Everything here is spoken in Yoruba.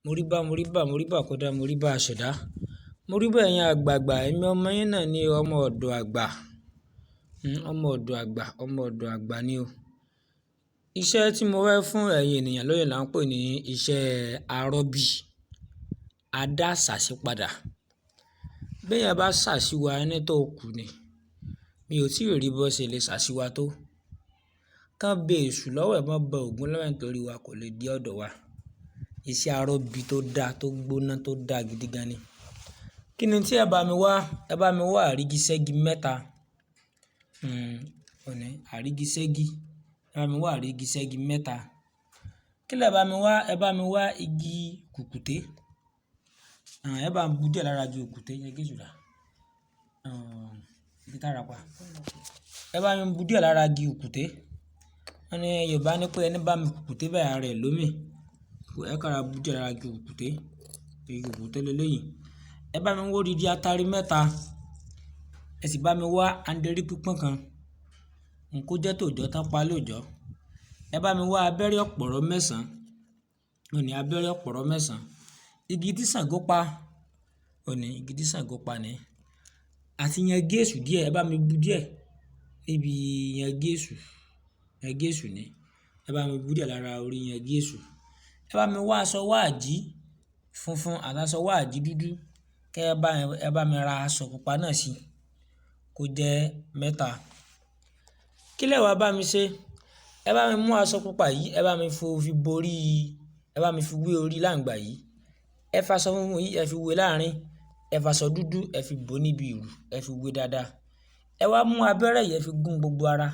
Moríbá kódà moríbá àṣẹ̀dá. Moríbá ẹ̀yin àgbààgbà, èmi ọmọ yín náà ni ọmọ ọ̀dọ̀ àgbà. Ọmọ ọ̀dọ̀ àgbà ni o. Iṣẹ́ tí mo fẹ́ fún ẹ̀yin ènìyàn lónìí là ń pè ní iṣẹ́ arọ́bí. Adá sàsí padà. Bí èèyàn bá sàsíwa ẹni tó kù ni. Mi ò tí ì rí bó ṣe lè sàsíwa tó. Kán bẹ èṣù lọ́wọ́ ẹ̀ mọ́ bẹ Ògún lọ́wọ́ ẹ̀ nítorí wa kò lè dé ọ̀dọ̀ wa. Iṣẹ́ arọ́bí tó dáa, tó gbóná, tó dáa gidi gan ni. Kí ni tí ẹ bá mi wá? Ẹ bá mi wá àrígiṣẹ́gi mẹ́ta. Àrígiṣẹ́gi. Ẹ bá mi wá àrígiṣẹ́gi mẹ́ta. Kí lẹ bá mi wá? Ẹ bá mi wá igi kùkùté. Ẹ bá mi bu díẹ̀ lára igi kùkùté yẹn gé ṣùdà. Ibi tára pa. Ẹ bá mi bu díẹ̀ lára igi kùkùté. Wọ́n ní Yorùbá ní pé ẹni bá mi kùkùté báyìí ara rẹ̀ lómi. Ẹ kára bu díẹ̀ lára igi kùkùté. Igi kùkùté lélẹ́yìn. Ẹ bá mi wó odidi atari mẹ́ta. Ẹ sì bá mi wá anderi pípọ́n kan. Nkó jẹ́ tòòjọ́ tán pa lóòjọ́. Ẹ bá mi wá abẹ́rẹ́ ọ̀pọ̀rọ̀ 9. Abẹ́rẹ́ ọ̀pọ̀rọ̀ 9. Igi tí Ṣàngó pa. Igi tí Ṣàngó pa ni. Àti yangi èṣù díẹ̀. Ẹ bá mi bu díẹ̀ níbi yangi èṣù. Yangi èṣù ni. Ẹ bá mi bu díẹ̀ lára orí yangi èṣù. Ẹ bá mi wá aṣọ wáàjí funfun àti aṣọ wáàjí dúdú. Ẹ bá mi ra aṣọ pupa náà sí. Kó jẹ́ 3. Kí lẹ wá bá mi ṣe? Ẹ bá mi mú aṣọ pupa yìí, ẹ bá mi fi borí, ẹ bá mi fi wé orí láǹgbà yìí. Ẹ fa aṣọ funfun yìí, ẹ fi wé láàrin. Ẹ fa aṣọ dúdú, ẹ fi bò níbi ìrù, ẹ fi wé dáadáa. Ẹ wá mú abẹ́rẹ́ yìí, ẹ fi gún gbogbo ara.